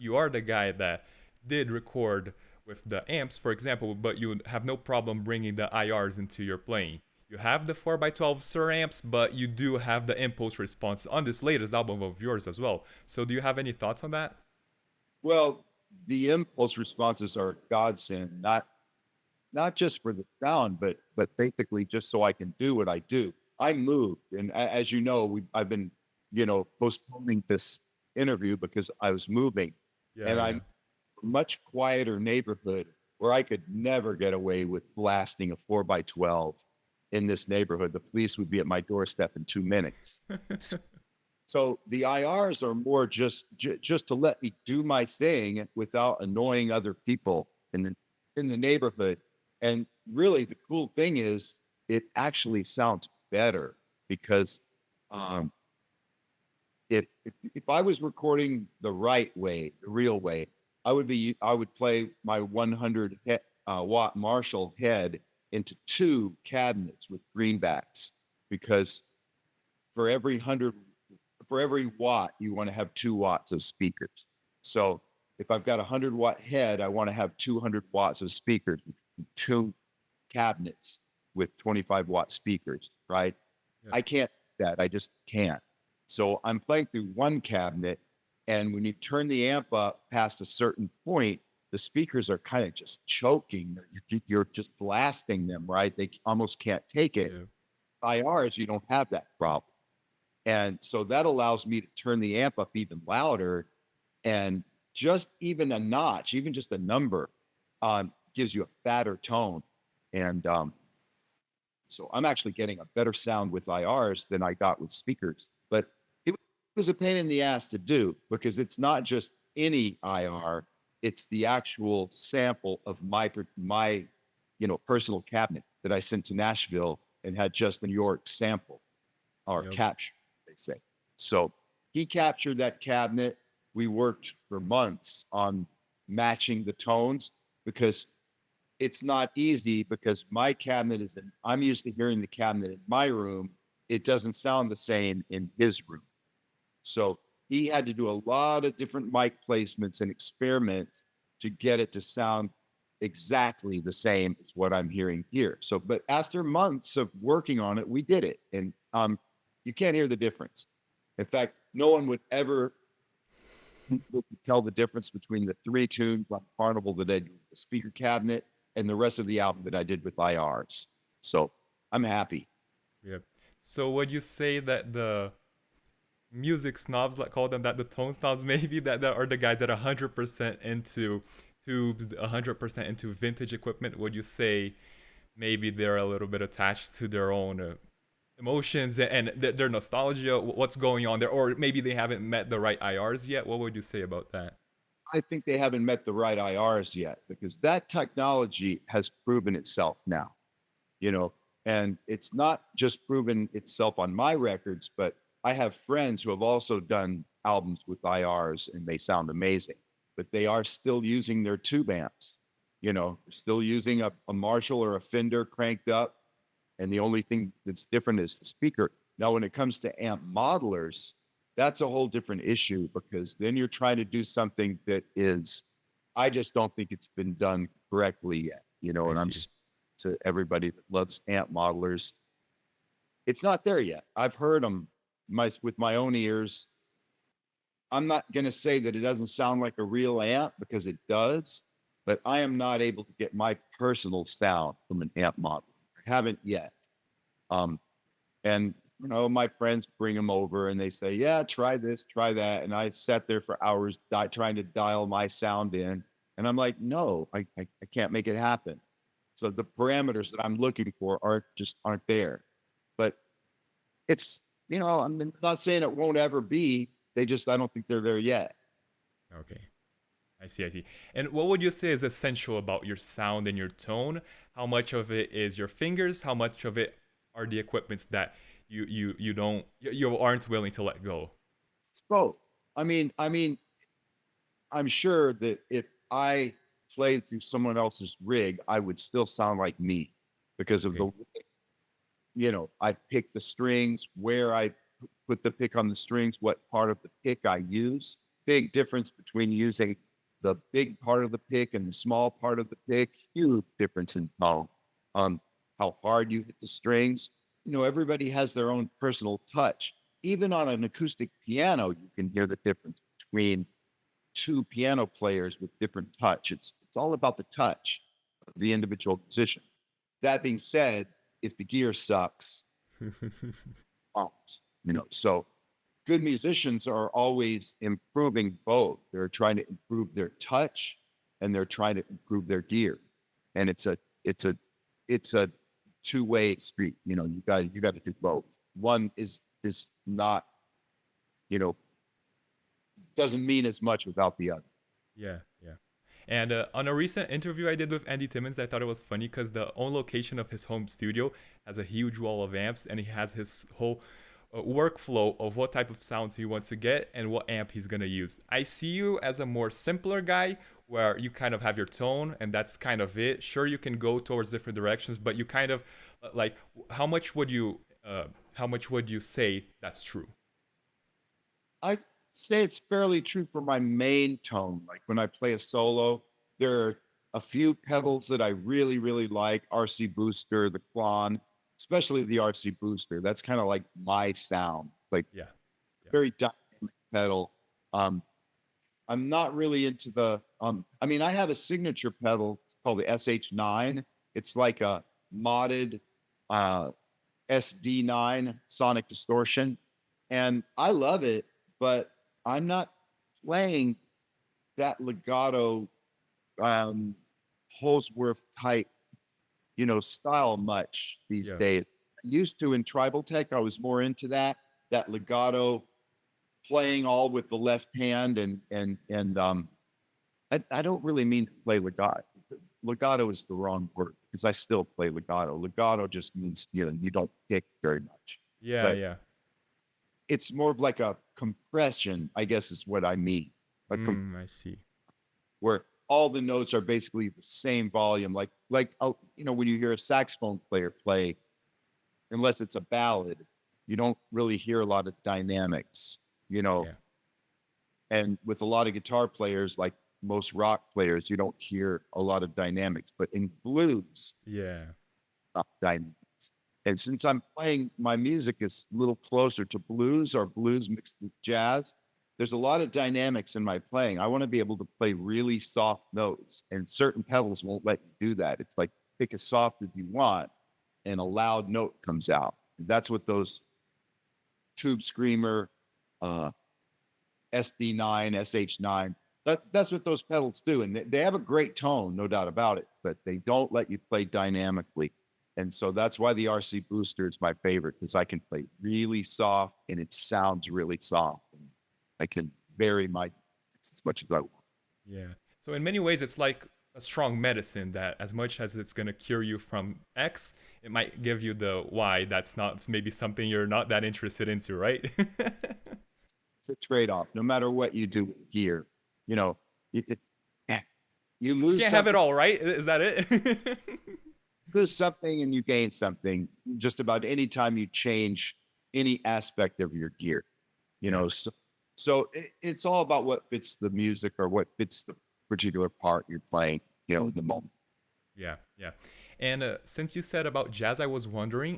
you are the guy that did record with the amps, for example, but you have no problem bringing the IRs into your playing. You have the 4x12 suhr amps, but you do have the impulse response on this latest album of yours as well. So do you have any thoughts on that? Well, the impulse responses are a godsend, not just for the sound, but basically just so I can do what I do. I moved, and as you know, I've been, postponing this interview because I was moving, Yeah, and yeah. I'm a much quieter neighborhood where I could never get away with blasting a 4x12 in this neighborhood. The police would be at my doorstep in 2 minutes. So the IRs are more just to let me do my thing without annoying other people in the neighborhood. And really, the cool thing is, it actually sounds better because um, if I was recording the right way, the real way, I would play my 100 watt Marshall head into two cabinets with greenbacks because for every 100 for every watt, you want to have 2 watts of speakers. So if I've got a 100 watt head, I want to have 200 watts of speakers, two cabinets with 25-watt speakers, right? Yeah. I can't do that. I just can't. So I'm playing through one cabinet, and when you turn the amp up past a certain point, the speakers are kind of just choking. You're just blasting them, right? They almost can't take it. Yeah. IRs, you don't have that problem. And so that allows me to turn the amp up even louder, and just even a notch, even just a number, gives you a fatter tone. And so I'm actually getting a better sound with IRs than I got with speakers. But it was a pain in the ass to do because it's not just any IR; it's the actual sample of my personal cabinet that I sent to Nashville and had Justin York sample or Yep. capture, they say. So he captured that cabinet. We worked for months on matching the tones because it's not easy because my cabinet I'm used to hearing the cabinet in my room. It doesn't sound the same in his room. So he had to do a lot of different mic placements and experiments to get it to sound exactly the same as what I'm hearing here. So, but after months of working on it, we did it. And you can't hear the difference. In fact, no one would ever tell the difference between the three tunes on Carnival that I did with the speaker cabinet and the rest of the album that I did with IRs. So I'm happy. Yep. So would you say that the music snobs, like call them that, the tone snobs maybe, that are the guys that are 100% into tubes, 100% into vintage equipment, would you say maybe they're a little bit attached to their own emotions and their nostalgia, what's going on there, or maybe they haven't met the right IRs yet? What would you say about that? I think they haven't met the right IRs yet because that technology has proven itself now, you know, and it's not just proven itself on my records, but I have friends who have also done albums with IRs and they sound amazing, but they are still using their tube amps, still using a Marshall or a Fender cranked up. And the only thing that's different is the speaker. Now, when it comes to amp modelers, that's a whole different issue because then you're trying to do something that is, I just don't think it's been done correctly yet, I and see. to everybody that loves amp modelers, it's not there yet. I've heard them with my own ears. I'm not going to say that it doesn't sound like a real amp because it does, but I am not able to get my personal sound from an amp model. I haven't yet. Um, and my friends bring them over and they say, "Yeah, try this, try that." And I sat there for hours trying to dial my sound in, and I'm like, "No, I can't make it happen." So the parameters that I'm looking for aren't there. But it's I'm not saying it won't ever be. I don't think they're there yet. Okay. I see, I see. And what would you say is essential about your sound and your tone? How much of it is your fingers? How much of it are the equipments that you don't you aren't willing to let go? It's both. I mean, I'm sure that if I played through someone else's rig, I would still sound like me because of Okay. I pick the strings, where I put the pick on the strings, what part of the pick I use. big difference between using the big part of the pick and the small part of the pick. Huge difference in tone. Um, how hard you hit the strings. You know, everybody has their own personal touch. Even on an acoustic piano, you can hear the difference between two piano players with different touch. It's all about the touch of the individual musician. That being said, if the gear sucks, you know, so good musicians are always improving both. They're trying to improve their touch and they're trying to improve their gear. And it's a two-way street. You know, you got to do both. One is not, you know, doesn't mean as much without the other. Yeah, yeah. And on a recent interview I did with Andy Timmons, I thought it was funny because the own location of his home studio has a huge wall of amps, and he has his whole workflow of what type of sounds he wants to get and what amp he's gonna use. I see you as a more simpler guy where you kind of have your tone and that's kind of it. Sure, you can go towards different directions, but you kind of like how much would you say that's true? I say it's fairly true for my main tone. Like when I play a solo, there are a few pedals that I really, really like. RC Booster, the Klon, especially the RC Booster. That's kind of like my sound, like Yeah, yeah, very dynamic pedal. Um, I'm not really into the. I mean, I have a signature pedal called the SH9. It's like a modded uh, SD9 sonic distortion, and I love it. But I'm not playing that legato um, Holsworth type, you know, style much these yeah. days. Used to in tribal tech, I was more into that legato playing all with the left hand and I don't really mean to play legato. Legato is the wrong word because I still play legato. Legato just means you know you don't pick very much, Yeah, but yeah. it's more of like a compression, I guess is what I mean. A I see. where all the notes are basically the same volume, you know when you hear a saxophone player play, unless it's a ballad, you don't really hear a lot of dynamics, you know. Yeah. And with a lot of guitar players, like most rock players, you don't hear a lot of dynamics. But in blues, Yeah. dynamics. And since I'm playing, my music is a little closer to blues or blues mixed with jazz. There's a lot of dynamics in my playing. I want to be able to play really soft notes, and certain pedals won't let you do that. It's like pick as soft as you want, and a loud note comes out. That's what those Tube Screamer, uh, SD9, SH9. That's what those pedals do, and they have a great tone, no doubt about it. But they don't let you play dynamically, and so that's why the RC Booster is my favorite because I can play really soft and it sounds really soft. And I can vary my as much as I want. Yeah. So in many ways, it's like a strong medicine that as much as it's gonna cure you from X, it might give you the Y. That's not maybe something you're not that interested into, right? It's a trade off, no matter what you do with gear. You know, eh, you You lose can't have it something, all, right? Is that it? and you gain something just about any time you change any aspect of your gear. You Yeah. know, so it's all about what fits the music or what fits the particular part you're playing, you know, in the moment. Yeah, yeah. And since you said about jazz, I was wondering